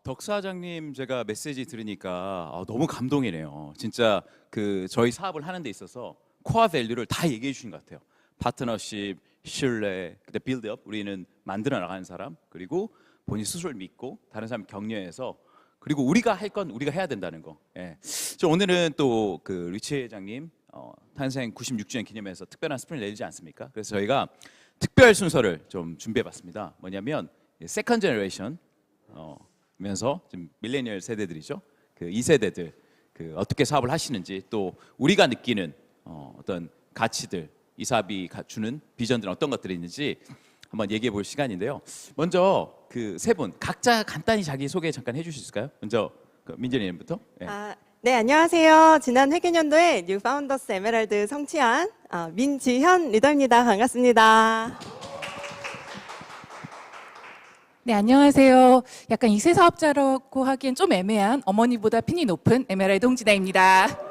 덕 사장님 제가 메시지 들으니까 너무 감동이네요. 진짜 그 저희 사업을 하는 데 있어서 코어 밸류를 다 얘기해 주신 것 같아요. 파트너십, 신뢰, 그때 빌드업, 우리는 만들어 나가는 사람, 그리고 본인 스스로를 믿고 다른 사람 격려해서 그리고 우리가 할 건 우리가 해야 된다는 거. 예. 저 오늘은 또 그 리치 회장님 탄생 96주년 기념해서 특별한 스프링 내리지 않습니까? 그래서 저희가 특별 순서를 좀 준비해봤습니다. 뭐냐면 세컨 제너레이션 면서 지금 밀레니얼 세대들이죠. 그 2세대들 그 어떻게 사업을 하시는지 또 우리가 느끼는 어떤 가치들 이 사업이 주는 비전들은 어떤 것들이 있는지 한번 얘기해 볼 시간인데요. 먼저 그 세 분 각자 간단히 자기 소개 잠깐 해주실 수 있을까요? 먼저 그 민재님부터. 네. 네, 안녕하세요. 지난 회계년도에 뉴 파운더스 에메랄드 성취한 민지현 리더입니다. 반갑습니다. 네, 안녕하세요. 약간 2세 사업자라고 하기엔 좀 애매한 어머니보다 핀이 높은 에메랄드 홍진아입니다.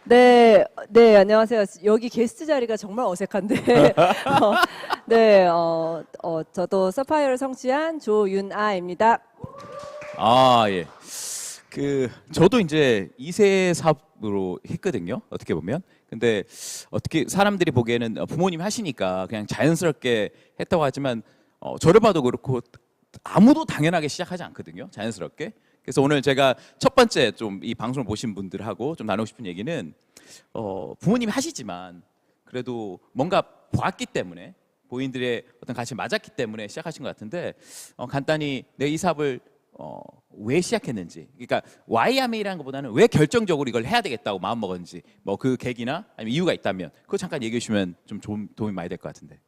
네, 안녕하세요. 여기 게스트 자리가 정말 어색한데. 저도 서파이어를 성취한 조윤아입니다. 예. 그 저도 이제 2세 사업으로 했거든요. 어떻게 보면. 근데 어떻게 사람들이 보기에는 부모님 하시니까 그냥 자연스럽게 했다고 하지만 저를 봐도 그렇고 아무도 당연하게 시작하지 않거든요. 자연스럽게. 그래서 오늘 제가 첫 번째 좀 이 방송을 보신 분들하고 좀 나누고 싶은 얘기는 부모님이 하시지만 그래도 뭔가 보았기 때문에 본인들의 어떤 가치 맞았기 때문에 시작하신 것 같은데 간단히 내 이 사업을 왜 시작했는지, 그러니까 why 아메이라는 것보다는 왜 결정적으로 이걸 해야 되겠다고 마음 먹었는지, 뭐 그 계기나 아니면 이유가 있다면 그거 잠깐 얘기해 주시면 좀 도움이 많이 될 것 같은데.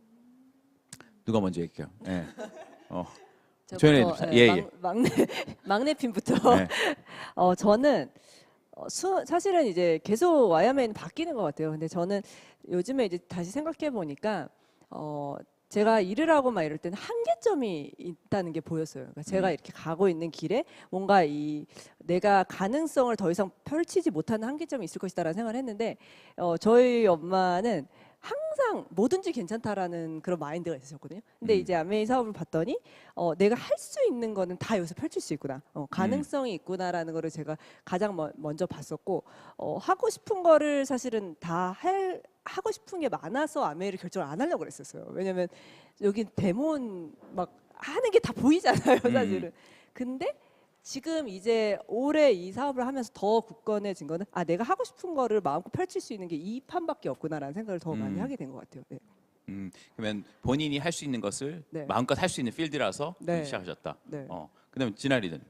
누가 먼저 얘기해요? 네. 조연혜 예. 막내 핀부터. 네. 저는 사실은 이제 계속 와이어맨 바뀌는 것 같아요. 근데 저는 요즘에 이제 다시 생각해 보니까 제가 일을 하고 막 이럴 때는 한계점이 있다는 게 보였어요. 그러니까 제가 이렇게 가고 있는 길에 뭔가 내가 가능성을 더 이상 펼치지 못하는 한계점이 있을 것이다라는 생각을 했는데 저희 엄마는 항상 뭐든지 괜찮다라는 그런 마인드가 있으셨거든요. 근데 이제 아메이 사업을 봤더니 내가 할 수 있는 거는 다 여기서 펼칠 수 있구나. 가능성이 있구나라는 거를 제가 가장 먼저 봤었고 하고 싶은 거를 사실은 하고 싶은 게 많아서 아메이를 결정을 안 하려고 그랬었어요. 왜냐면 여기 데몬 막 하는 게 다 보이잖아요, 사실은. 근데 지금 이제 올해 이 사업을 하면서 더 굳건해진 거는 내가 하고 싶은 거를 마음껏 펼칠 수 있는 게 이 판밖에 없구나라는 생각을 더 많이 하게 된 것 같아요. 네. 그러면 본인이 할 수 있는 것을 네. 마음껏 할 수 있는 필드라서 네. 시작하셨다. 네. 그다음 진아리는.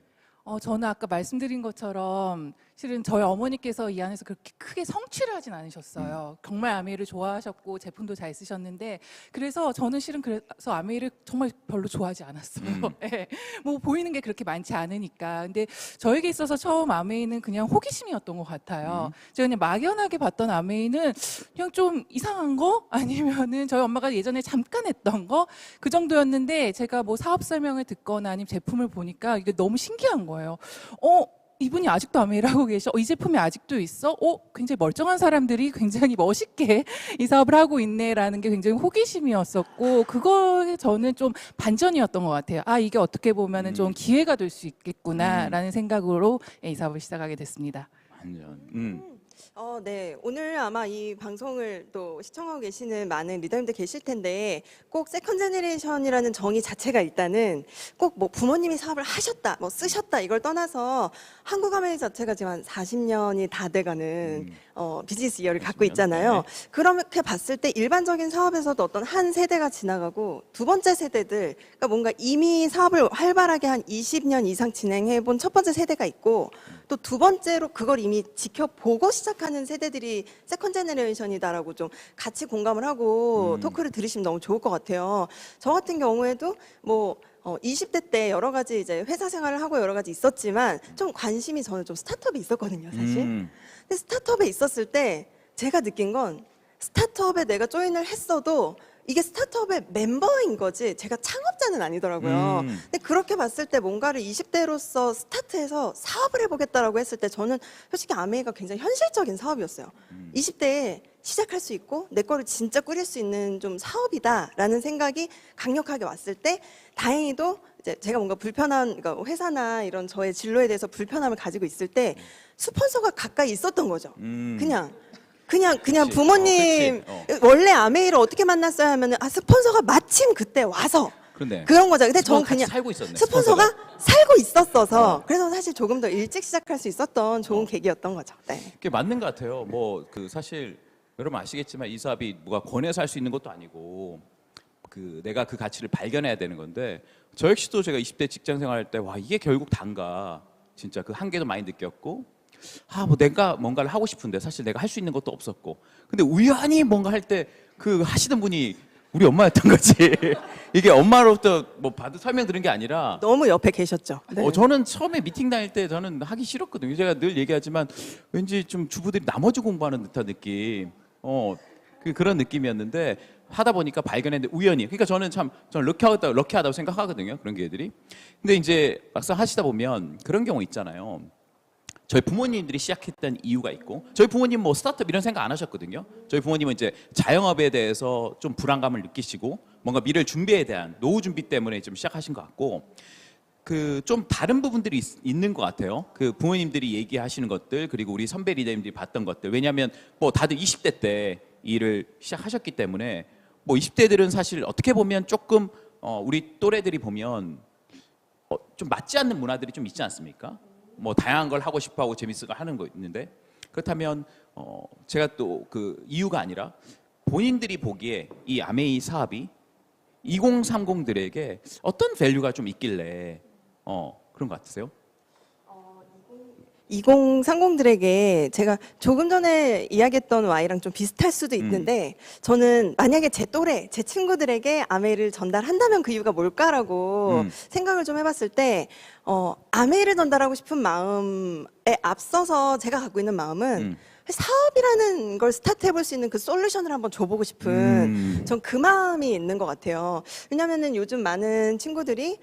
저는 아까 말씀드린 것처럼 실은 저희 어머니께서 이 안에서 그렇게 크게 성취를 하진 않으셨어요. 정말 아메이를 좋아하셨고 제품도 잘 쓰셨는데 그래서 저는 실은 그래서 아메이를 정말 별로 좋아하지 않았어요. 네. 뭐 보이는 게 그렇게 많지 않으니까. 근데 저에게 있어서 처음 아메이는 그냥 호기심이었던 것 같아요. 제가 그냥 막연하게 봤던 아메이는 그냥 좀 이상한 거 아니면은 저희 엄마가 예전에 잠깐 했던 거 그 정도였는데 제가 뭐 사업 설명을 듣거나 아니면 제품을 보니까 이게 너무 신기한 거예요. 이분이 아직도 아메이를 하고 계셔? 이 제품이 아직도 있어? 굉장히 멀쩡한 사람들이 굉장히 멋있게 이 사업을 하고 있네라는 게 굉장히 호기심이었었고 그거에 저는 좀 반전이었던 것 같아요. 이게 어떻게 보면은 좀 기회가 될 수 있겠구나라는 생각으로 이 사업을 시작하게 됐습니다. 반전. 네. 오늘 아마 이 방송을 또 시청하고 계시는 많은 리더님들 계실 텐데 꼭 세컨 제너레이션이라는 정의 자체가 일단은 꼭 뭐 부모님이 사업을 하셨다, 뭐 쓰셨다 이걸 떠나서 한국 아메이 자체가 지금 한 40년이 다 돼가는 비즈니스 이어를 갖고 있잖아요. 네. 그렇게 봤을 때 일반적인 사업에서도 어떤 한 세대가 지나가고 두 번째 세대들, 그러니까 뭔가 이미 사업을 활발하게 한 20년 이상 진행해 본 첫 번째 세대가 있고 또 두 번째로 그걸 이미 지켜보고 시작하는 세대들이 세컨 제너레이션이다라고 좀 같이 공감을 하고 토크를 들으시면 너무 좋을 것 같아요. 저 같은 경우에도 뭐 20대 때 여러 가지 이제 회사 생활을 하고 여러 가지 있었지만 좀 관심이 저는 좀 스타트업에 있었거든요, 사실. 근데 스타트업에 있었을 때 제가 느낀 건 스타트업에 내가 조인을 했어도 이게 스타트업의 멤버인 거지 제가 창업자는 아니더라고요. 근데 그렇게 봤을 때 뭔가를 20대로서 스타트해서 사업을 해보겠다라고 했을 때 저는 솔직히 아메이가 굉장히 현실적인 사업이었어요. 20대에 시작할 수 있고 내 거를 진짜 꾸릴 수 있는 좀 사업이다라는 생각이 강력하게 왔을 때 다행히도 이제 제가 뭔가 불편한 그러니까 회사나 이런 저의 진로에 대해서 불편함을 가지고 있을 때 스폰서가 가까이 있었던 거죠. 그냥 그치. 부모님 그치. 원래 아메이를 어떻게 만났어요 하면은 스폰서가 마침 그때 와서 그런데 그런 거죠. 근데 저는 같이 그냥 살고 있었네. 스폰서가 살고 있었어서 그래서 사실 조금 더 일찍 시작할 수 있었던 좋은 계기였던 거죠. 네. 그게 맞는 것 같아요. 뭐 그 사실 여러분 아시겠지만 이 사업이 누가 권해서 할 수 있는 것도 아니고 그 내가 그 가치를 발견해야 되는 건데 저 역시도 제가 20대 직장 생활할 때 와 이게 결국 단가 진짜 그 한계도 많이 느꼈고 뭐 내가 뭔가를 하고 싶은데 사실 내가 할 수 있는 것도 없었고 근데 우연히 뭔가 할 때 그 하시던 분이 우리 엄마였던 거지. 이게 엄마로부터 뭐 받은 설명 들은 게 아니라 너무 옆에 계셨죠. 네. 저는 처음에 미팅 다닐 때 저는 하기 싫었거든요. 제가 늘 얘기하지만 왠지 좀 주부들이 나머지 공부하는 듯한 느낌. 그런 느낌이었는데 하다 보니까 발견했는데 우연히. 그러니까 저는 럭키하다고 생각하거든요. 그런 기회들이. 근데 이제 막상 하시다 보면 그런 경우 있잖아요. 저희 부모님들이 시작했던 이유가 있고 저희 부모님 뭐 스타트업 이런 생각 안 하셨거든요. 저희 부모님은 이제 자영업에 대해서 좀 불안감을 느끼시고 뭔가 미래를 준비에 대한 노후 준비 때문에 좀 시작하신 것 같고 그 좀 다른 부분들이 있는 것 같아요. 그 부모님들이 얘기하시는 것들 그리고 우리 선배 리더님들이 봤던 것들 왜냐하면 뭐 다들 20대 때 일을 시작하셨기 때문에 뭐 20대들은 사실 어떻게 보면 조금 우리 또래들이 보면 좀 맞지 않는 문화들이 좀 있지 않습니까? 뭐 다양한 걸 하고 싶어하고 재밌어 하는 거 있는데 그렇다면 제가 또 그 이유가 아니라 본인들이 보기에 이 아메이 사업이 2030들에게 어떤 밸류가 좀 있길래 그런 것 같으세요? 2030들에게 제가 조금 전에 이야기했던 Y랑 좀 비슷할 수도 있는데 저는 만약에 제 또래, 제 친구들에게 아메이를 전달한다면 그 이유가 뭘까라고 생각을 좀 해봤을 때 아메이를 전달하고 싶은 마음에 앞서서 제가 갖고 있는 마음은 사업이라는 걸 스타트 해볼 수 있는 그 솔루션을 한번 줘보고 싶은 전 그 마음이 있는 것 같아요. 왜냐면은 요즘 많은 친구들이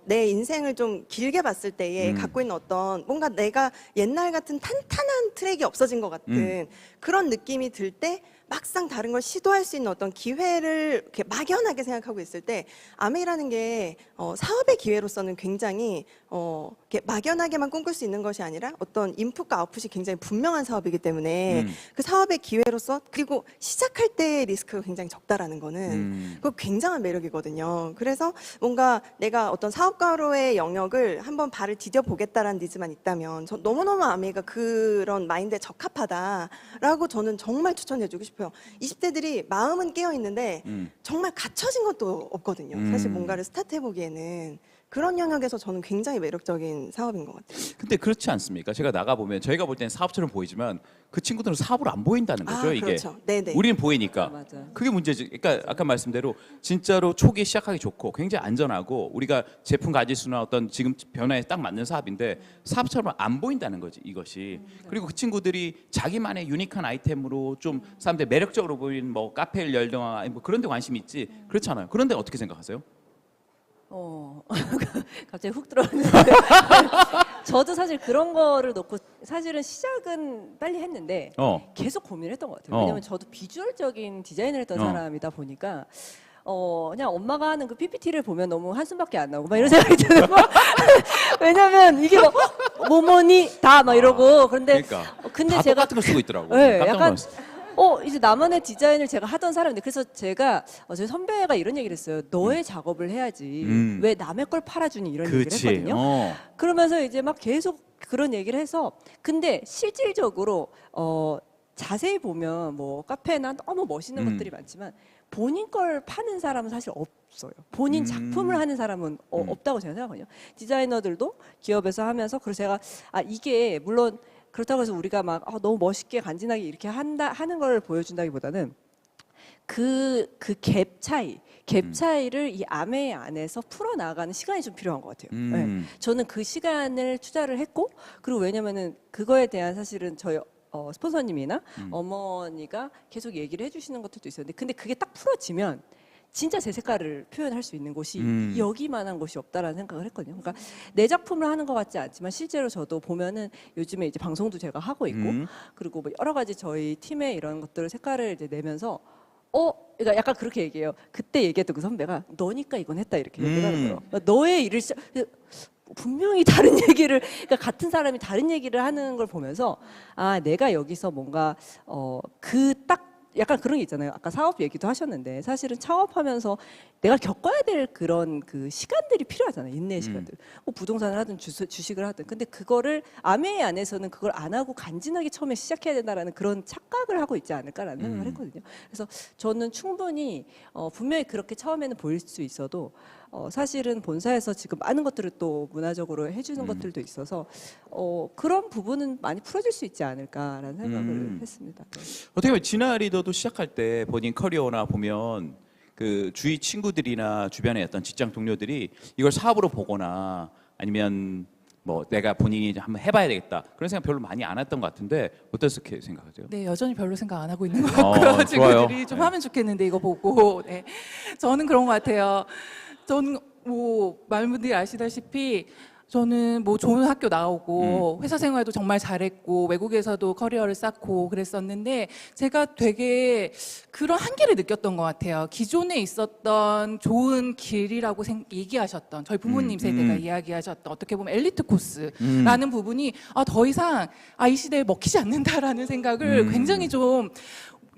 내 인생을 좀 길게 봤을 때에 갖고 있는 어떤 뭔가 내가 옛날 같은 탄탄한 트랙이 없어진 것 같은 그런 느낌이 들 때 막상 다른 걸 시도할 수 있는 어떤 기회를 이렇게 막연하게 생각하고 있을 때 아메이라는 게 사업의 기회로서는 굉장히 이렇게 막연하게만 꿈꿀 수 있는 것이 아니라 어떤 인풋과 아웃풋이 굉장히 분명한 사업이기 때문에 그 사업의 기회로서 그리고 시작할 때 리스크가 굉장히 적다라는 거는 그거 굉장한 매력이거든요. 그래서 뭔가 내가 어떤 사업가로의 영역을 한번 발을 디뎌 보겠다라는 니즈만 있다면 저 너무너무 아메이가 그런 마인드에 적합하다라고 저는 정말 추천해주고 싶어요. 20대들이 마음은 깨어 있는데 정말 갖춰진 것도 없거든요. 사실 뭔가를 스타트 해보기에는 그런 영역에서 저는 굉장히 매력적인 사업인 것 같아요. 근데 그렇지 않습니까? 제가 나가 보면 저희가 볼 때는 사업처럼 보이지만 그 친구들은 사업으로 안 보인다는 거죠. 이게 그렇죠. 네네. 우리는 보이니까 맞아요. 그게 문제지. 그러니까 아까 말씀대로 진짜로 초기 시작하기 좋고 굉장히 안전하고 우리가 제품 가지수나 어떤 지금 변화에 딱 맞는 사업인데 사업처럼 안 보인다는 거지 이것이. 그리고 그 친구들이 자기만의 유니크한 아이템으로 좀 사람들 매력적으로 보이는 뭐 카페를 열거나 뭐 그런 데 관심이 있지 그렇잖아요. 그런데 어떻게 생각하세요? 갑자기 훅 들어왔는데 저도 사실 그런 거를 놓고 사실은 시작은 빨리 했는데 계속 고민했던 것 같아요. 왜냐면 저도 비주얼적인 디자인을 했던 사람이다 보니까 그냥 엄마가 하는 그 PPT를 보면 너무 한숨밖에 안 나오고 막 이런 생각이 드는 거. 왜냐면 이게 막 뭐뭐니 다 막 이러고 그런데 그러니까 근데 다 제가 똑같은 걸 쓰고 있더라고. 네, 깜짝 약간 놀랐어. 이제 나만의 디자인을 제가 하던 사람인데 그래서 제가 저희 선배가 이런 얘기를 했어요. 너의 작업을 해야지 왜 남의 걸 팔아주니 이런 얘기를 그치. 했거든요. 그러면서 이제 막 계속 그런 얘기를 해서 근데 실질적으로 자세히 보면 뭐 카페나 너무 멋있는 것들이 많지만 본인 걸 파는 사람은 사실 없어요. 본인 작품을 하는 사람은 없다고 제가 생각하거든요. 디자이너들도 기업에서 하면서 그래서 제가 이게 물론 그렇다고 해서 우리가 막 너무 멋있게 간지나게 이렇게 하는 걸 보여준다기보다는 그 갭 차이를 이 아메 안에서 풀어 나가는 시간이 좀 필요한 것 같아요. 네. 저는 그 시간을 투자를 했고 그리고 왜냐면은 그거에 대한 사실은 저희 스폰서님이나 어머니가 계속 얘기를 해주시는 것들도 있었는데 근데 그게 딱 풀어지면 진짜 제 색깔을 표현할 수 있는 곳이 음. 여기만한 곳이 없다라는 생각을 했거든요. 그러니까 내 작품을 하는 것 같지 않지만 실제로 저도 보면은 요즘에 이제 방송도 제가 하고 있고 그리고 뭐 여러 가지 저희 팀의 이런 것들을 색깔을 이제 내면서 그러니까 약간 그렇게 얘기해요. 그때 얘기했던 그 선배가 너니까 이건 했다 이렇게 얘기를 하는 거예요. 그러니까 너의 일을 분명히 다른 얘기를 그러니까 같은 사람이 다른 얘기를 하는 걸 보면서 아 내가 여기서 뭔가 그 딱 약간 그런 게 있잖아요. 아까 사업 얘기도 하셨는데 사실은 창업하면서 내가 겪어야 될 그런 그 시간들이 필요하잖아요. 인내의 시간들. 뭐 부동산을 하든 주식을 하든. 근데 그거를 아메이 안에서는 그걸 안 하고 간지나게 처음에 시작해야 된다라는 그런 착각을 하고 있지 않을까라는 생각을 했거든요. 그래서 저는 충분히 분명히 그렇게 처음에는 보일 수 있어도 사실은 본사에서 지금 많은 것들을 또 문화적으로 해주는 것들도 있어서 그런 부분은 많이 풀어질 수 있지 않을까라는 생각을 했습니다. 네. 어떻게 보면 진아 리더도 시작할 때 본인 커리어나 보면 그 주위 친구들이나 주변의 어떤 직장 동료들이 이걸 사업으로 보거나 아니면 뭐 내가 본인이 한번 해봐야 되겠다 그런 생각 별로 많이 안 했던 것 같은데 어떻게 생각하세요? 네, 여전히 별로 생각 안 하고 있는 것 같고요. 좋아요. 친구들이 좀 네. 하면 좋겠는데 이거 보고. 네. 저는 그런 것 같아요. 저는 뭐 많은 분들이 아시다시피 저는 뭐 좋은 학교 나오고 회사 생활도 정말 잘했고 외국에서도 커리어를 쌓고 그랬었는데 제가 되게 그런 한계를 느꼈던 것 같아요. 기존에 있었던 좋은 길이라고 얘기하셨던 저희 부모님 세대가 이야기하셨던 어떻게 보면 엘리트 코스라는 부분이 더 이상 이 시대에 먹히지 않는다라는 생각을 굉장히 좀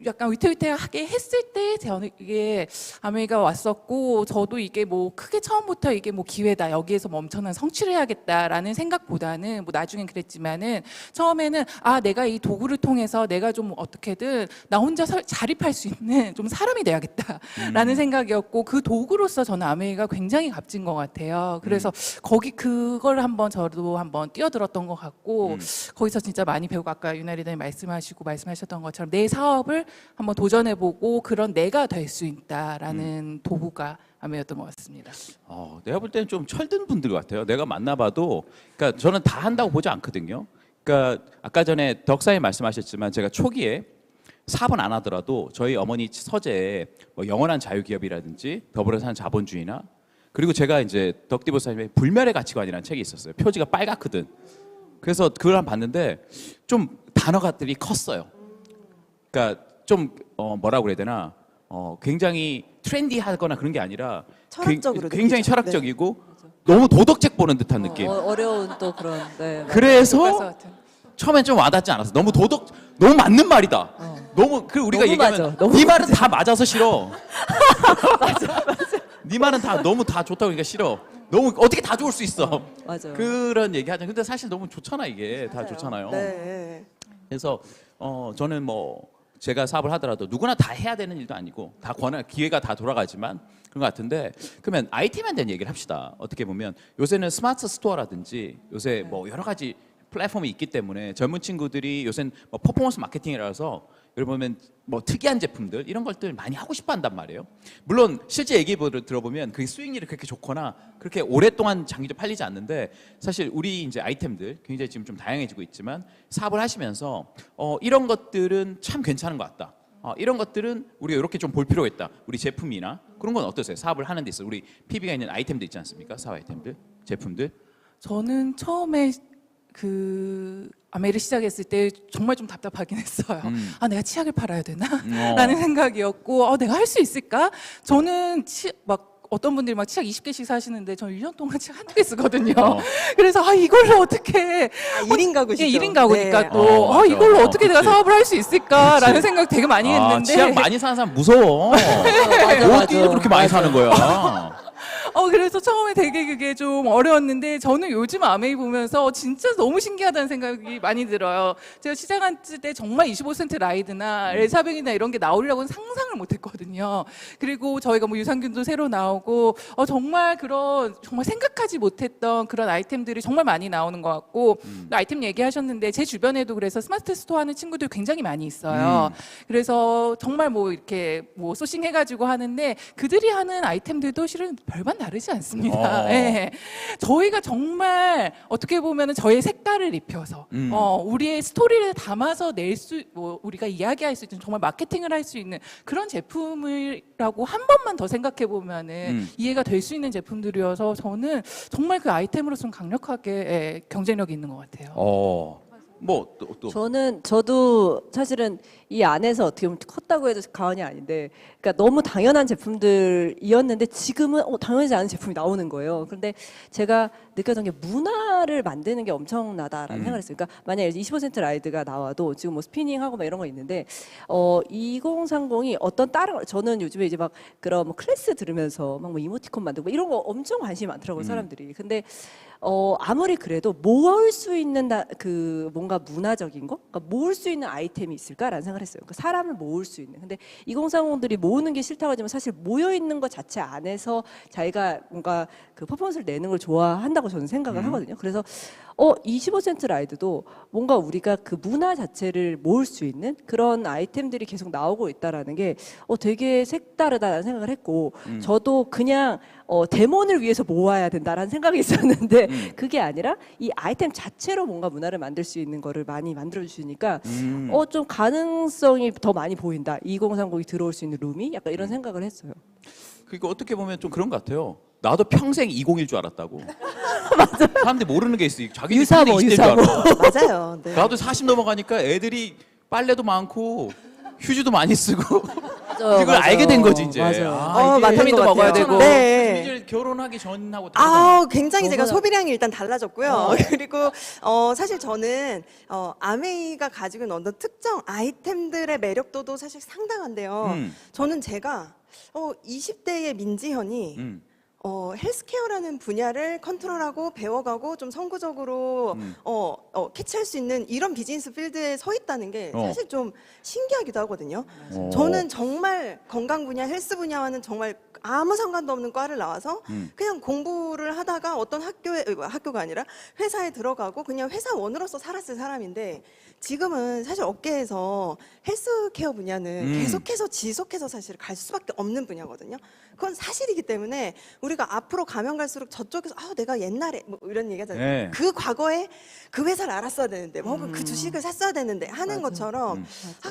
약간 위태위태하게 했을 때 이게 아메이가 왔었고 저도 이게 뭐 크게 처음부터 이게 뭐 기회다 여기에서 뭐 엄청난 성취를 해야겠다라는 생각보다는 뭐 나중엔 그랬지만은 처음에는 내가 이 도구를 통해서 내가 좀 어떻게든 나 혼자 자립할 수 있는 좀 사람이 돼야겠다라는 생각이었고 그 도구로서 저는 아메이가 굉장히 값진 것 같아요. 그래서 그걸 한번 저도 한번 뛰어들었던 것 같고 거기서 진짜 많이 배우고 아까 윤아리단이 말씀하셨던 것처럼 내 사업을 한번 도전해보고 그런 내가 될 수 있다라는 도구가 아메였던 것 같습니다. 내가 볼 때는 좀 철든 분들 같아요. 내가 만나봐도, 그러니까 저는 다 한다고 보지 않거든요. 그러니까 아까 전에 덕사님 말씀하셨지만 제가 초기에 사업은 안 하더라도 저희 어머니 서재에 뭐 영원한 자유기업이라든지 더불어 사는 자본주의나 그리고 제가 이제 덕디보사님의 불멸의 가치관이라는 책이 있었어요. 표지가 빨갛거든. 그래서 그걸 한번 봤는데 좀 단어가들이 컸어요. 그러니까 좀 뭐라고 그래야 되나 굉장히 트렌디하거나 그런 게 아니라 철학적으로 굉장히 느끼죠. 철학적이고 너무 도덕책 보는 듯한 느낌. 어려운 또 그런 네, 그래서 처음엔 좀 와닿지 않았어. 너무 맞는 말이다. 너무 우리가 너무 얘기하면 맞아. 너무 네 말은 다 맞아서 싫어. 맞아. 네 말은 너무 다 좋다고 그러니까 싫어. 너무 어떻게 다 좋을 수 있어. 맞아요. 그런 얘기 하잖아. 근데 사실 너무 좋잖아 이게. 다 맞아요. 좋잖아요. 네. 그래서 저는 뭐 제가 사업을 하더라도 누구나 다 해야 되는 일도 아니고 다 기회가 다 돌아가지만 그런 것 같은데 그러면 IT만 된 얘기를 합시다. 어떻게 보면 요새는 스마트 스토어라든지 요새 뭐 여러 가지 플랫폼이 있기 때문에 젊은 친구들이 요새는 뭐 퍼포먼스 마케팅이라서 여러분 보면 뭐 특이한 제품들 이런 것들 많이 하고 싶어 한단 말이에요. 물론 실제 얘기 들어보면 그 수익률이 그렇게 좋거나 그렇게 오랫동안 장기적으로 팔리지 않는데 사실 우리 이제 아이템들 굉장히 지금 좀 다양해지고 있지만 사업을 하시면서 이런 것들은 참 괜찮은 것 같다. 이런 것들은 우리가 이렇게 좀 볼 필요가 있다. 우리 제품이나 그런 건 어떠세요? 사업을 하는 데 있어 우리 PB가 있는 아이템들 있지 않습니까? 사업 아이템들, 제품들. 저는 처음에 아메를 시작했을 때 정말 좀 답답하긴 했어요. 내가 치약을 팔아야 되나? 라는 생각이었고, 내가 할 수 있을까? 저는 어떤 분들이 막 치약 20개씩 사시는데 저는 1년 동안 치약 한두 개 쓰거든요. 그래서 이걸로 어떻게 1인 가구시죠? 1인 가구니까 네. 또 맞아. 이걸로 어떻게 내가 그치. 사업을 할 수 있을까라는 그치. 생각 되게 많이 했는데 치약 많이 사는 사람 무서워. 어디 그렇게 많이 사는 거야? 그래서 처음에 되게 그게 좀 어려웠는데 저는 요즘 아메이 보면서 진짜 너무 신기하다는 생각이 많이 들어요. 제가 시작했을 때 정말 25센트 라이드나 레사병이나 이런 게 나오려고는 상상을 못 했거든요. 그리고 저희가 뭐 유산균도 새로 나오고 정말 정말 생각하지 못했던 그런 아이템들이 정말 많이 나오는 것 같고 아이템 얘기하셨는데 제 주변에도 그래서 스마트 스토어 하는 친구들 굉장히 많이 있어요. 그래서 정말 뭐 이렇게 뭐 소싱 해가지고 하는데 그들이 하는 아이템들도 실은 별반 다르지 다르지 않습니다. 어. 예. 저희가 정말 어떻게 보면은 저의 색깔을 입혀서 우리의 스토리를 담아서 우리가 이야기할 수 있는 정말 마케팅을 할 수 있는 그런 제품이라고 한 번만 더 생각해 보면은 이해가 될 수 있는 제품들이어서 저는 정말 그 아이템으로서는 강력하게 경쟁력이 있는 것 같아요. 뭐 또. 저도 사실은 이 안에서 어떻게 보면 컸다고 해도 과언이 아닌데, 그러니까 너무 당연한 제품들이었는데 지금은 당연하지 않은 제품이 나오는 거예요. 그런데 제가 느꼈던 게 문화를 만드는 게 엄청나다라는 생각을 했어요. 그러니까 만약에 20% 라이드가 나와도 지금 뭐 스피닝하고 막 이런 거 있는데 2030이 어떤 다른 저는 요즘에 이제 막 그런 뭐 클래스 들으면서 막 뭐 이모티콘 만들고 이런 거 엄청 관심이 많더라고요, 사람들이. 근데 아무리 그래도 모을 수 있는 그 뭔가 문화적인 거, 그러니까 모을 수 있는 아이템이 있을까라는 생각을 했어요. 그러니까 사람을 모을 수 있는. 근데 2030들이 모으는 게 싫다고 하지만 사실 모여 있는 것 자체 안에서 자기가 뭔가 그 퍼포먼스를 내는 걸 좋아한다고 저는 생각을 하거든요. 그래서 25센트 라이드도 뭔가 우리가 그 문화 자체를 모을 수 있는 그런 아이템들이 계속 나오고 있다라는 게 되게 색다르다라는 생각을 했고, 저도 그냥 데몬을 위해서 모아야 된다라는 생각이 있었는데 그게 아니라 이 아이템 자체로 뭔가 문화를 만들 수 있는 거를 많이 만들어 주시니까 좀 가능성이 더 많이 보인다. 2030이 들어올 수 있는 룸이 약간 이런 생각을 했어요. 그러니까 어떻게 보면 좀 그런 것 같아요. 나도 평생 20일 줄 알았다고. 사람들이 모르는 게 있어. 자기들 유사모, 평생 20대인 줄 알아. 맞아요. 네. 나도 40 넘어가니까 애들이 빨래도 많고 휴지도 많이 쓰고 맞아요, 이걸 알게 된 거지 이제. 맞아요. 이게 맞는 비타민도 것 먹어야 같아요. 되고. 네. 이제 결혼하기 전하고 다르잖아. 굉장히 제가 너무나- 소비량이 일단 달라졌고요. 그리고 사실 저는 아메이가 가지고 있는 어떤 특정 아이템들의 매력도도 사실 상당한데요. 저는 제가 20대의 민지현이 헬스케어라는 분야를 컨트롤하고 배워가고 좀 선구적으로 캐치할 수 있는 이런 비즈니스 필드에 서 있다는 게 사실 좀 신기하기도 하거든요. 저는 정말 건강 분야, 헬스 분야와는 정말 아무 상관도 없는 과를 나와서 그냥 공부를 하다가 어떤 학교가 아니라 회사에 들어가고 그냥 회사원으로서 살았을 사람인데, 지금은 사실 업계에서 헬스케어 분야는 계속해서 지속해서 사실 갈 수밖에 없는 분야거든요. 그건 사실이기 때문에 우리가 앞으로 가면 갈수록 저쪽에서 내가 옛날에 뭐 이런 얘기 하잖아요. 네. 그 과거에 그 회사를 알았어야 되는데 혹은 그 주식을 샀어야 되는데 하는 맞아. 것처럼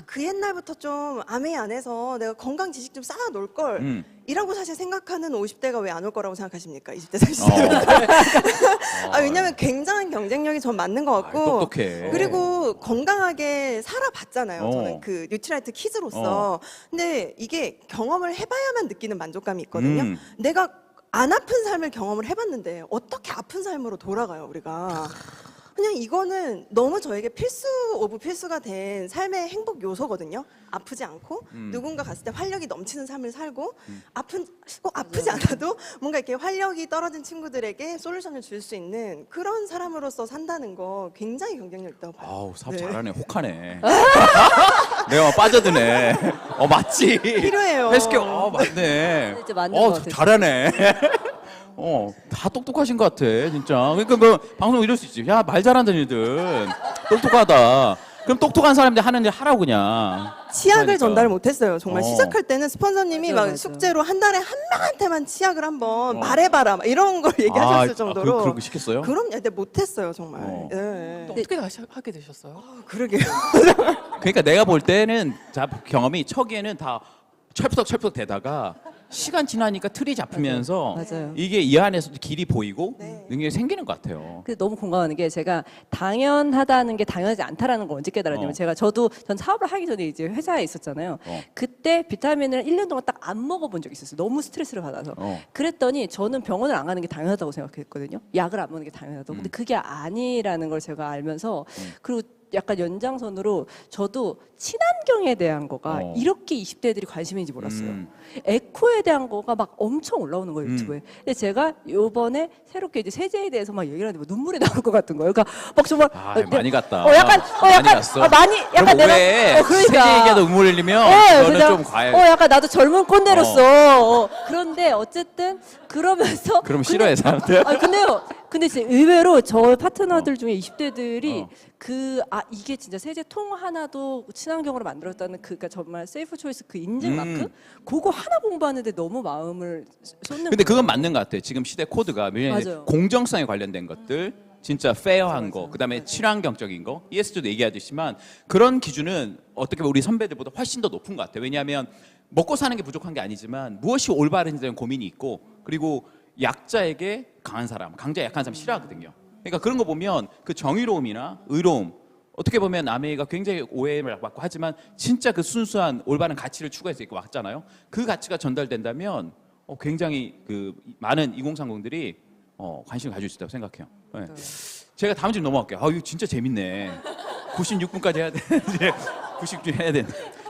그 옛날부터 좀 아메이 안에서 내가 건강 지식 좀 쌓아 놓을 걸 이라고 사실 생각하는 50대가 왜 안 올 거라고 생각하십니까? 20대, 30대. 왜냐면 굉장한 경쟁력이 전 맞는 것 같고, 똑똑해. 그리고 건강하게 살아봤잖아요. 어. 저는 그 뉴트라이트 키즈로서. 근데 이게 경험을 해봐야만 느끼는 만족감이 있거든요. 내가 안 아픈 삶을 경험을 해봤는데 어떻게 아픈 삶으로 돌아가요, 우리가. 그냥 이거는 너무 저에게 필수 오브 필수가 된 삶의 행복 요소거든요. 아프지 않고 누군가 갔을 때 활력이 넘치는 삶을 살고 꼭 아프지 않아도 뭔가 이렇게 활력이 떨어진 친구들에게 솔루션을 줄 수 있는 그런 사람으로서 산다는 거 굉장히 경쟁력 있다고 봐요. 아우 사업 네. 잘하네. 혹하네. 내가 막 빠져드네. 맞지. 필요해요. 헬스케어 맞네. 진짜 맞는 것 같아요. 잘하네. 다 똑똑하신 것 같아, 진짜. 그러니까 그 방송 이럴 수 있지. 야, 말 잘한다는 애들. 똑똑하다. 그럼 똑똑한 사람들 하는 일 하라고 그냥. 치약을 그러니까. 전달 못했어요. 정말 시작할 때는 스폰서님이 맞아, 막 맞아. 숙제로 한 달에 한 명한테만 치약을 한번 말해봐라 막 이런 걸 얘기하셨을 정도로. 그런 거 시켰어요? 그럼 근데 못했어요 정말. 예. 근데 어떻게 다시 하게 되셨어요? 그러게요. 그러니까 내가 볼 때는 경험이 초기에는 다 철푸덕 되다가 시간 지나니까 틀이 잡히면서 맞아요. 이게 이 안에서도 길이 보이고 네. 능력이 생기는 것 같아요. 근데 너무 공감하는 게, 제가 당연하다는 게 당연하지 않다라는 걸 언제 깨달았냐면, 전 사업을 하기 전에 이제 회사에 있었잖아요. 그때 비타민을 1년 동안 딱 안 먹어본 적이 있었어요. 너무 스트레스를 받아서. 그랬더니 저는 병원을 안 가는 게 당연하다고 생각했거든요. 약을 안 먹는 게 당연하다고. 근데 그게 아니라는 걸 제가 알면서, 그리고 약간 연장선으로 저도 친환경에 대한 거가 이렇게 20대들이 관심이 있는지 몰랐어요. 에코에 대한 거가 막 엄청 올라오는 거예요, 유튜브에. 근데 제가 요번에 새롭게 이제 세제에 대해서 막 얘기를 하는데 눈물이 나올 것 같은 거예요. 그러니까 막 정말 많이 갔다. 많이 갔어. 많이 약간 그럼 내가 왜 그러니까. 세제 얘기하다 눈물 흘리면 그거는 그냥, 좀 과해. 약간 나도 젊은 꼰대로서 그런데 어쨌든 그러면서 그럼 싫어해 사람들. 근데 진짜 의외로 저 파트너들 중에 20대들이 이게 진짜 세제통 하나도 친환경으로 만들었다는 그러니까 정말 세이프 초이스 그 인증 마크 그거 하나 공부하는데 너무 마음을 쏟는 근데 그건 거예요. 맞는 것 같아요. 지금 시대 코드가 왜냐하면 맞아요. 공정성에 관련된 것들, 진짜 페어한 거, 그다음에 친환경적인 거, ESG도 얘기하듯이만 그런 기준은 어떻게 보면 우리 선배들보다 훨씬 더 높은 것 같아요. 왜냐하면 먹고 사는 게 부족한 게 아니지만 무엇이 올바른지에 대한 고민이 있고 그리고 약자에게 강한 사람, 강자에 약한 사람 싫어하거든요. 그러니까 그런 거 보면 그 정의로움이나 의로움 어떻게 보면 아메이가 굉장히 오해를 받고 하지만 진짜 그 순수한 올바른 가치를 추구해서 이렇게 왔잖아요. 그 가치가 전달된다면 굉장히 그 많은 2030들이 관심을 가질 수 있다고 생각해요. 네. 제가 다음 집 넘어갈게요. 이거 진짜 재밌네. 96분까지 해야 돼. 이제 90분 해야 돼.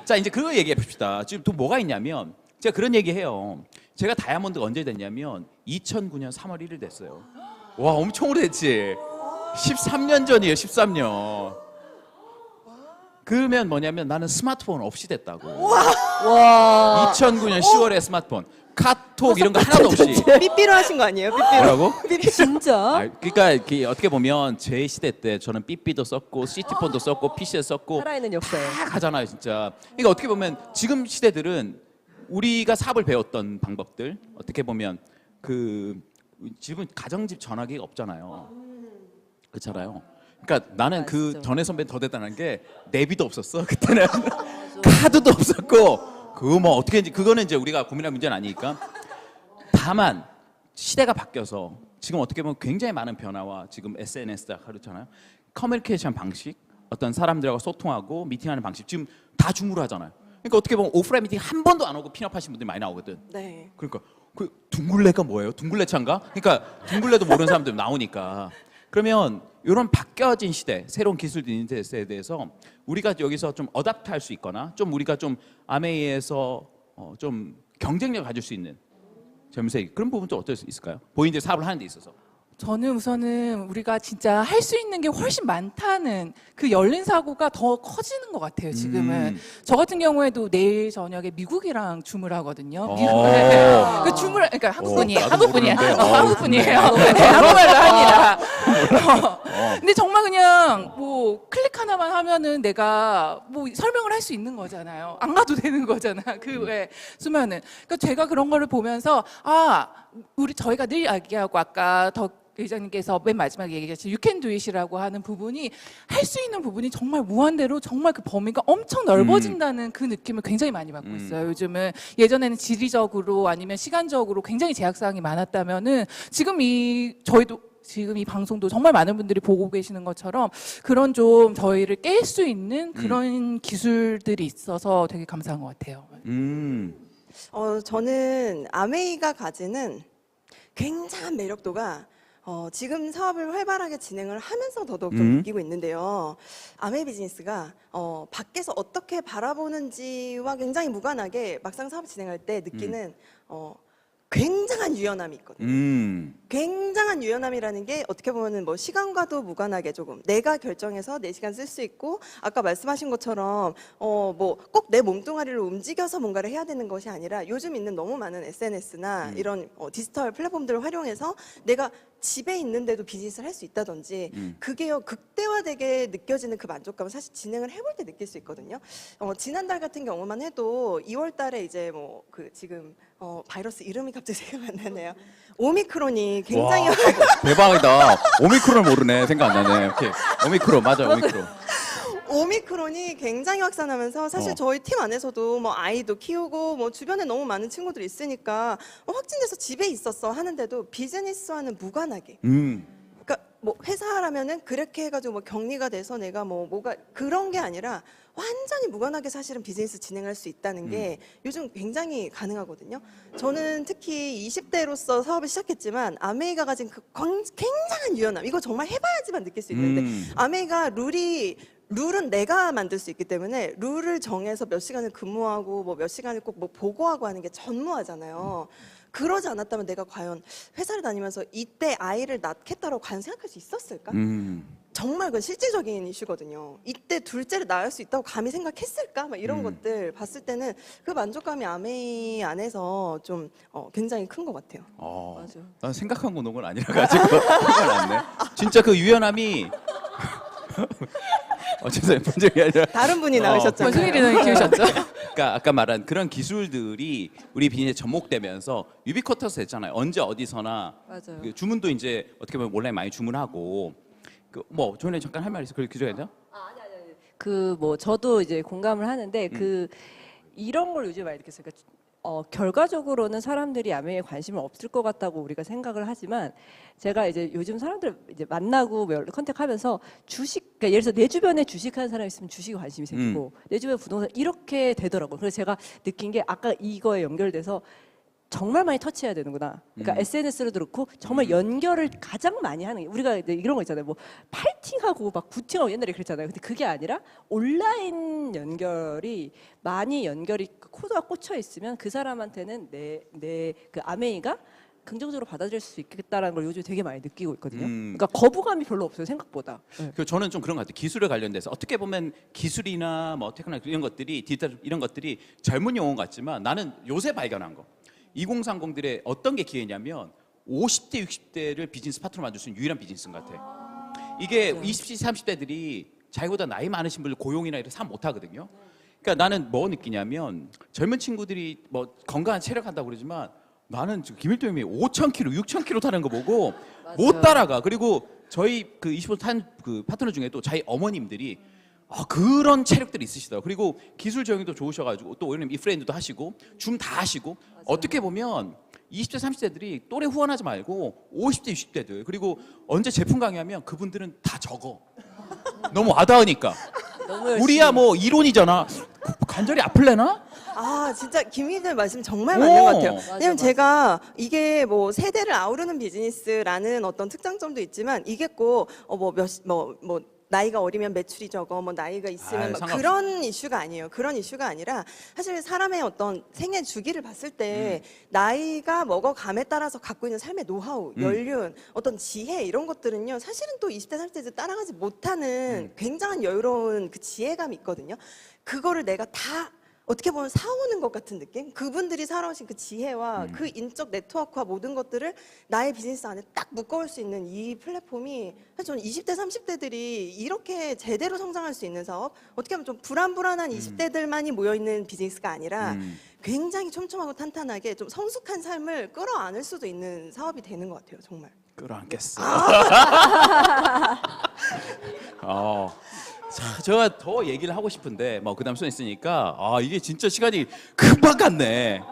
자, 이제 그거 얘기해 봅시다. 지금 또 뭐가 있냐면 제가 그런 얘기해요. 제가 다이아몬드가 언제 됐냐면 2009년 3월 1일 됐어요. 와, 엄청 오래됐지. 13년 전이에요. 13년. 그러면 뭐냐면 나는 스마트폰 없이 됐다고. 와. 2009년 10월에 스마트폰, 카톡 이런 거 하나도 없이. 삐삐로 하신 거 아니에요? 삐삐로. 뭐라고? 진짜? 그러니까 이게 어떻게 보면 제 시대 때 저는 삐삐도 썼고 시티폰도 썼고 PC도 썼고 살아있는 역사에. 다 가잖아요, 진짜. 그러니까 어떻게 보면 지금 시대들은 우리가 사업을 배웠던 방법들 어떻게 보면 그 지금 가정집 전화기가 없잖아요. 그렇잖아요. 그러니까 나는 그 진짜. 전에 선배는 더 대단한 게 내비도 없었어. 그때는 카드도 없었고 그거 뭐 어떻게 이제 그거는 이제 우리가 고민할 문제는 아니니까. 다만 시대가 바뀌어서 지금 어떻게 보면 굉장히 많은 변화와 지금 SNS다 그렇잖아요. 커뮤니케이션 방식, 어떤 사람들하고 소통하고 미팅하는 방식 지금 다 줌으로 하잖아요. 그러니까 어떻게 보면 오프라인 미팅 한 번도 안 오고 핀업하신 분들이 많이 나오거든. 네. 그러니까 그 둥글레가 뭐예요? 둥글레차인가? 그러니까 둥글레도 모르는 사람들 나오니까. 그러면 이런 바뀌어진 시대, 새로운 기술들 있는 시대에 대해서 우리가 여기서 좀 어답트할 수 있거나 좀 우리가 좀 아메이에서 좀 경쟁력을 가질 수 있는 젊은세 그런 부분 좀 어떨 수 있을까요? 본인들 사업을 하는 데 있어서. 저는 우선은 우리가 진짜 할 수 있는 게 훨씬 많다는 그 열린 사고가 더 커지는 것 같아요. 지금은 저 같은 경우에도 내일 저녁에 미국이랑 줌을 하거든요. 그 줌을 그러니까 한국분이에요. 나도 한국분이에요. 모르는데. 한국분이에요. 네, 한국말로 합니다. 근데 정말 그냥 뭐 클릭 하나만 하면은 내가 뭐 설명을 할 수 있는 거잖아요. 안 가도 되는 거잖아. 그 외에 수면은. 그러니까 제가 그런 거를 보면서 저희가 늘 이야기하고 아까 회장님께서 맨 마지막에 얘기하신 You can do it이라고 하는 부분이 할 수 있는 부분이 정말 무한대로 정말 그 범위가 엄청 넓어진다는 그 느낌을 굉장히 많이 받고 있어요. 요즘은 예전에는 지리적으로 아니면 시간적으로 굉장히 제약사항이 많았다면은 지금 이 방송도 정말 많은 분들이 보고 계시는 것처럼 그런 좀 저희를 깰 수 있는 그런 기술들이 있어서 되게 감사한 것 같아요. 저는 아메이가 가지는 굉장한 매력도가 지금 사업을 활발하게 진행을 하면서 더더욱 좀 느끼고 있는데요. 아메이 비즈니스가 밖에서 어떻게 바라보는지와 굉장히 무관하게 막상 사업을 진행할 때 느끼는 굉장한 유연함이 있거든요. 굉장한 유연함이라는 게 어떻게 보면은 뭐 시간과도 무관하게 조금 내가 결정해서 내 시간 쓸 수 있고 아까 말씀하신 것처럼 뭐 꼭 내 몸뚱아리를 움직여서 뭔가를 해야 되는 것이 아니라 요즘 있는 너무 많은 SNS나 이런 디지털 플랫폼들을 활용해서 내가 집에 있는데도 비즈니스를 할 수 있다든지 그게요 극대화되게 느껴지는 그 만족감을 사실 진행을 해볼 때 느낄 수 있거든요. 지난달 같은 경우만 해도 2월달에 이제 뭐 그 지금 바이러스 이름이 갑자기 생각 안 나네요. 오미크론이 굉장히 와, 대박이다. 오미크론을 모르네. 생각 안 나네. 오케이. 오미크론 맞아. 오미크론. 오미크론이 굉장히 확산하면서 사실 저희 팀 안에서도 뭐 아이도 키우고 뭐 주변에 너무 많은 친구들이 있으니까 확진돼서 집에 있었어 하는데도 비즈니스와는 무관하게 그러니까 뭐 회사라면은 그렇게 해가지고 뭐 격리가 돼서 내가 뭐가 그런 게 아니라 완전히 무관하게 사실은 비즈니스 진행할 수 있다는 게 요즘 굉장히 가능하거든요. 저는 특히 20대로서 사업을 시작했지만 아메이가 가진 그 굉장한 유연함 이거 정말 해봐야지만 느낄 수 있는데 아메이가 룰은 내가 만들 수 있기 때문에 룰을 정해서 몇 시간을 근무하고 뭐 몇 시간을 꼭 뭐 보고하고 하는 게 전무하잖아요. 그러지 않았다면 내가 과연 회사를 다니면서 이때 아이를 낳겠다라고 과연 생각할 수 있었을까? 정말 그건 실질적인 이슈거든요. 이때 둘째를 낳을 수 있다고 감히 생각했을까? 막 이런 것들 봤을 때는 그 만족감이 아메이 안에서 좀 굉장히 큰 것 같아요. 맞아. 난 생각한 건 아니라 가지고 생각 안 네. 진짜 그 유연함이 죄송해요. 본적이 아니라. 다른 분이 나오셨잖아요. 승일이는 키우셨죠? 그러니까 아까 말한 그런 기술들이 우리 비즈니스에 접목되면서 유비쿼터스 했잖아요. 언제 어디서나 맞아요. 그 주문도 이제 어떻게 보면 온라인 많이 주문하고 뭐 조은혜 잠깐 할 말 있어. 그 중에서 그 뭐 저도 이제 공감을 하는데 그 이런 걸 요즘 많이 느꼈어요. 그러니까 결과적으로는 사람들이 야매에 관심을 없을 것 같다고 우리가 생각을 하지만 제가 이제 요즘 사람들 이제 만나고 뭐 컨택하면서 주식, 그러니까 예를 들어서 내 주변에 주식하는 사람이 있으면 주식에 관심이 생기고 내 주변에 부동산 이렇게 되더라고요. 그래서 제가 느낀 게 아까 이거에 연결돼서 정말 많이 터치해야 되는구나. 그러니까 SNS로도 그렇고 정말 연결을 가장 많이 하는 게 우리가 이제 이런 거 있잖아요. 뭐 파이팅하고 막 구팅하고 옛날에 그랬잖아요. 근데 그게 아니라 온라인 연결이 많이 연결이 코드가 꽂혀 있으면 그 사람한테는 내 그 아메이가 긍정적으로 받아들일 수 있겠다라는 걸 요즘 되게 많이 느끼고 있거든요. 그러니까 거부감이 별로 없어요 생각보다. 네. 그 저는 좀 그런 것 같아요. 기술에 관련돼서 어떻게 보면 기술이나 뭐 테크놀로지 이런 것들이 디지털 이런 것들이 젊은 용어 같지만 나는 요새 발견한 거. 2030들의 어떤 게 기회냐면 50대, 60대를 비즈니스 파트너 만들 수 있는 유일한 비즈니스 같아. 이게 20대, 30대들이 자기보다 나이 많으신 분들 고용이나 이런 사람 못 하거든요. 그러니까 나는 뭐 느끼냐면 젊은 친구들이 뭐 건강한 체력 한다고 그러지만 나는 지금 김일도 형이 5,000km, 6,000km 타는 거 보고 못 따라가. 그리고 저희 그 25도 탄 그 파트너 중에도 자기 어머님들이 그런 체력들이 있으시더라고요. 그리고 기술 적용도 좋으셔가지고 또 왜냐면 이 프렌드도 하시고 줌 다 하시고 어떻게 보면 20대 30대들이 또래 후원하지 말고 50대 60대들 그리고 언제 제품 강의하면 그분들은 다 적어. 너무 와닿으니까. 우리야 뭐 이론이잖아. 관절이 아플래나? 진짜 김희들 말씀 정말 맞는 것 같아요. 맞아, 왜냐면 맞아. 제가 이게 뭐 세대를 아우르는 비즈니스라는 어떤 특장점도 있지만 이게 꼭 나이가 어리면 매출이 적어, 뭐 나이가 있으면 막 상관없어. 그런 이슈가 아니에요. 그런 이슈가 아니라 사실 사람의 어떤 생애 주기를 봤을 때 나이가 먹어감에 따라서 갖고 있는 삶의 노하우, 연륜, 어떤 지혜 이런 것들은요. 사실은 또 20대, 30대들 따라가지 못하는 굉장한 여유로운 그 지혜감이 있거든요. 그거를 내가 다 어떻게 보면 사오는 것 같은 느낌? 그분들이 살아오신 그 지혜와 그 인적 네트워크와 모든 것들을 나의 비즈니스 안에 딱 묶어올 수 있는 이 플랫폼이 사실 저는 20대, 30대들이 이렇게 제대로 성장할 수 있는 사업 어떻게 하면 좀 불안불안한 20대들만이 모여있는 비즈니스가 아니라 굉장히 촘촘하고 탄탄하게 좀 성숙한 삶을 끌어안을 수도 있는 사업이 되는 것 같아요. 정말. 끌어안겠어. 자, 제가 더 얘기를 하고 싶은데 뭐 그다음 손 있으니까 이게 진짜 시간이 금방 갔네.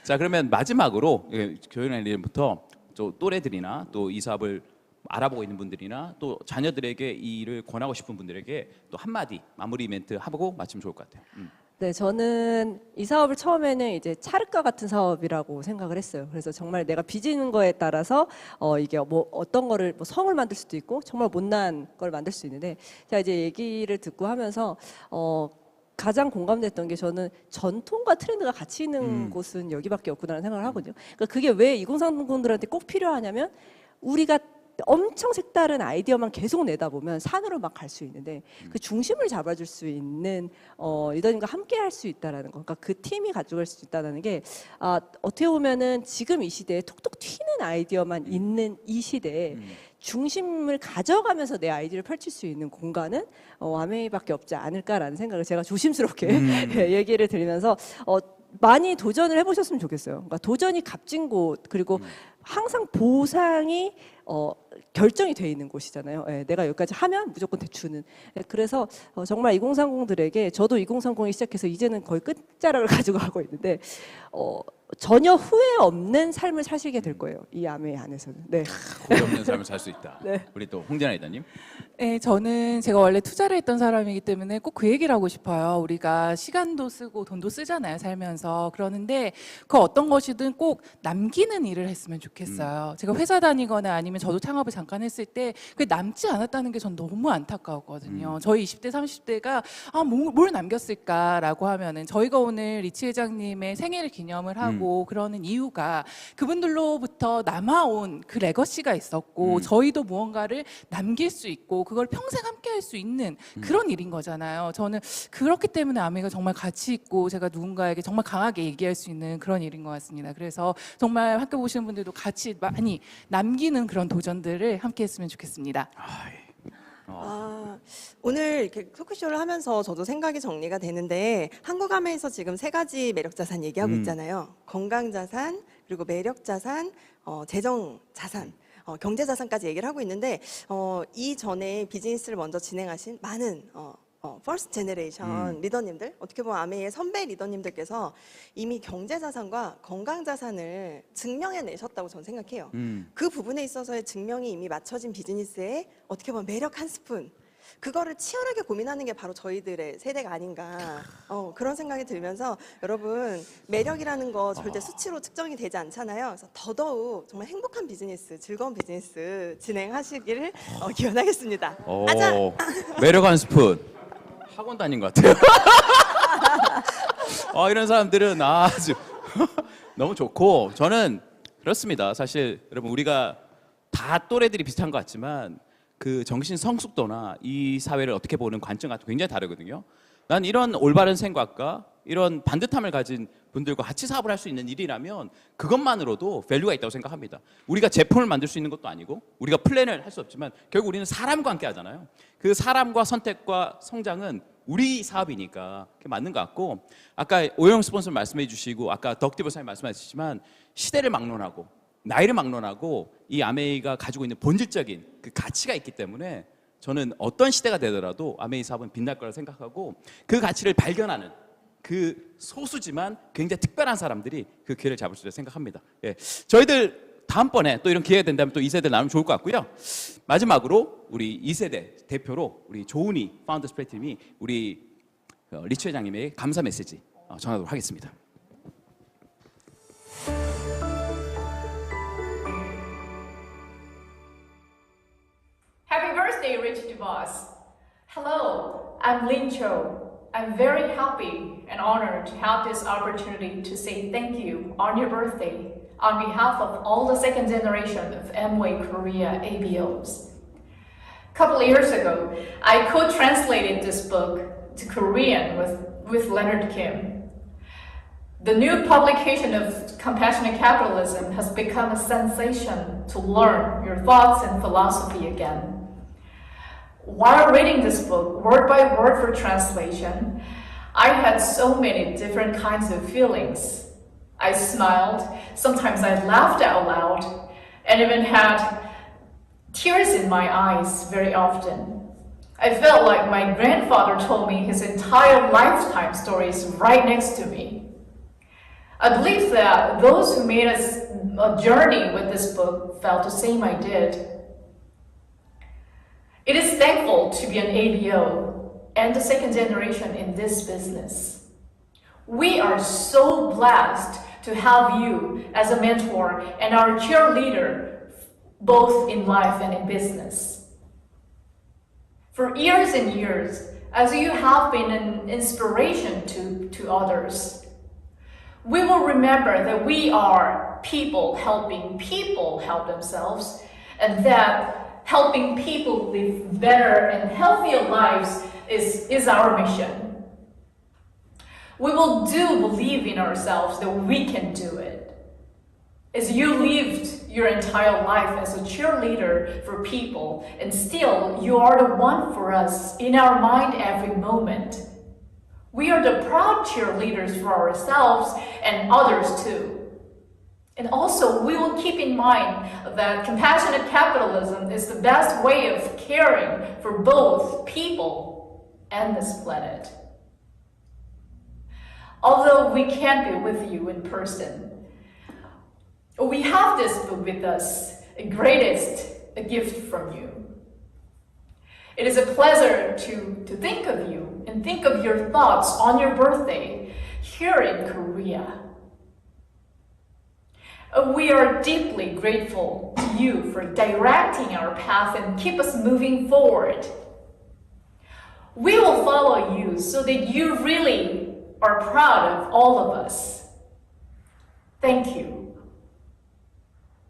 자, 그러면 마지막으로 교육의 일부터 또 또래들이나 또 이 사업을 알아보고 있는 분들이나 또 자녀들에게 이 일을 권하고 싶은 분들에게 또 한마디 마무리 멘트 하고 마치면 좋을 것 같아요. 네, 저는 이 사업을 처음에는 이제 찰흙과 같은 사업이라고 생각을 했어요. 그래서 정말 내가 빚는 거에 따라서 이게 뭐 어떤 거를 뭐 성을 만들 수도 있고 정말 못난 걸 만들 수 있는데 제가 이제 얘기를 듣고 하면서 가장 공감됐던 게 저는 전통과 트렌드가 같이 있는 곳은 여기밖에 없구나라는 생각을 하거든요. 그러니까 그게 왜 2030들한테 꼭 필요하냐면 우리가 엄청 색다른 아이디어만 계속 내다 보면 산으로 막 갈 수 있는데 그 중심을 잡아줄 수 있는 리더님과 함께 할 수 있다라는 거, 그러니까 그 팀이 가져갈 수 있다는 게 어떻게 보면은 지금 이 시대에 톡톡 튀는 아이디어만 있는 이 시대에 중심을 가져가면서 내 아이디어를 펼칠 수 있는 공간은 아메이밖에 없지 않을까라는 생각을 제가 조심스럽게 얘기를 드리면서 많이 도전을 해보셨으면 좋겠어요. 그러니까 도전이 값진 곳 그리고 항상 보상이 결정이 돼 있는 곳이잖아요. 예, 내가 여기까지 하면 무조건 대추는. 예, 그래서 정말 2030들에게 저도 2030이 시작해서 이제는 거의 끝자락을 가지고 가고 있는데 전혀 후회 없는 삶을 사시게 될 거예요. 이 아메이 안에서는. 네. 후회 없는 삶을 살 수 있다. 네. 우리 또 홍재나 이다님. 네, 저는 제가 원래 투자를 했던 사람이기 때문에 꼭 그 얘기를 하고 싶어요. 우리가 시간도 쓰고 돈도 쓰잖아요, 살면서. 그러는데 그 어떤 것이든 꼭 남기는 일을 했으면 좋겠어요. 제가 회사 다니거나 아니면 저도 창업을 잠깐 했을 때 그게 남지 않았다는 게 전 너무 안타까웠거든요. 저희 20대, 30대가 뭘 남겼을까라고 하면은 저희가 오늘 리치 회장님의 생일을 기념을 하고 그러는 이유가 그분들로부터 남아온 그 레거시가 있었고 저희도 무언가를 남길 수 있고 그걸 평생 함께 할 수 있는 그런 일인 거잖아요. 저는 그렇기 때문에 아메가 정말 가치 있고 제가 누군가에게 정말 강하게 얘기할 수 있는 그런 일인 것 같습니다. 그래서 정말 학교 보시는 분들도 같이 많이 남기는 그런 도전들을 함께 했으면 좋겠습니다. 오늘 이렇게 토크쇼를 하면서 저도 생각이 정리가 되는데 한국아메에서 지금 세 가지 매력 자산 얘기하고 있잖아요. 건강 자산, 그리고 매력 자산, 재정 자산. 경제 자산까지 얘기를 하고 있는데 이전에 비즈니스를 먼저 진행하신 많은 퍼스트 제너레이션 리더님들, 어떻게 보면 아메의 선배 리더님들께서 이미 경제 자산과 건강 자산을 증명해 내셨다고 저는 생각해요. 그 부분에 있어서의 증명이 이미 맞춰진 비즈니스에 어떻게 보면 매력 한 스푼, 그거를 치열하게 고민하는 게 바로 저희들의 세대가 아닌가 그런 생각이 들면서 여러분 매력이라는 거 절대 수치로 측정이 되지 않잖아요. 그래서 더더욱 정말 행복한 비즈니스, 즐거운 비즈니스 진행하시기를 기원하겠습니다. 아자! 매력 한 스푼. 학원 다닌 것 같아요. 이런 사람들은 아주 너무 좋고, 저는 그렇습니다. 사실 여러분 우리가 다 또래들이 비슷한 것 같지만 그 정신 성숙도나 이 사회를 어떻게 보는 관점 같은 굉장히 다르거든요. 난 이런 올바른 생각과 이런 반듯함을 가진 분들과 같이 사업을 할 수 있는 일이라면 그것만으로도 밸류가 있다고 생각합니다. 우리가 제품을 만들 수 있는 것도 아니고 우리가 플랜을 할 수 없지만 결국 우리는 사람과 함께 하잖아요. 그 사람과 선택과 성장은 우리 사업이니까 그게 맞는 것 같고, 아까 오영 스폰서 말씀해 주시고 아까 덕디버 사님 말씀하셨지만 시대를 막론하고 나이를 막론하고 이 아메이가 가지고 있는 본질적인 그 가치가 있기 때문에 저는 어떤 시대가 되더라도 아메이 사업은 빛날 거라 생각하고, 그 가치를 발견하는 그 소수지만 굉장히 특별한 사람들이 그 기회를 잡을 수 있다고 생각합니다. 예. 저희들 다음번에 또 이런 기회가 된다면 또 2세대 나누면 좋을 것 같고요. 마지막으로 우리 2세대 대표로 우리 조은희 파운더 스프레이팀이 우리 리치 회장님의 감사 메시지 전하도록 하겠습니다. Happy birthday, Rich DeVos. Hello, I'm Lin Cho. I'm very happy and honored to have this opportunity to say thank you on your birthday on behalf of all the second generation of Amway Korea ABOs. A couple years ago, I co-translated this book to Korean with Leonard Kim. The new publication of Compassionate Capitalism has become a sensation to learn your thoughts and philosophy again. While reading this book, word by word for translation, I had so many different kinds of feelings. I smiled, sometimes I laughed out loud, and even had tears in my eyes very often. I felt like my grandfather told me his entire lifetime stories right next to me. I believe that those who made us a journey with this book felt the same I did. It is thankful to be an ABO and the second generation in this business. We are so blessed to have you as a mentor and our cheerleader, both in life and in business. For years and years, as you have been an inspiration to others, we will remember that we are people helping people help themselves, and that helping people live better and healthier lives is our mission. We will do believe in ourselves that we can do it. As you lived your entire life as a cheerleader for people, and still you are the one for us in our mind every moment. We are the proud cheerleaders for ourselves and others too. And also, we will keep in mind that compassionate capitalism is the best way of caring for both people and this planet. Although we can't be with you in person, we have this book with us, a greatest gift from you. It is a pleasure to think of you and think of your thoughts on your birthday here in Korea. We are deeply grateful to you for directing our path and keep us moving forward. We will follow you so that you really are proud of all of us. Thank you.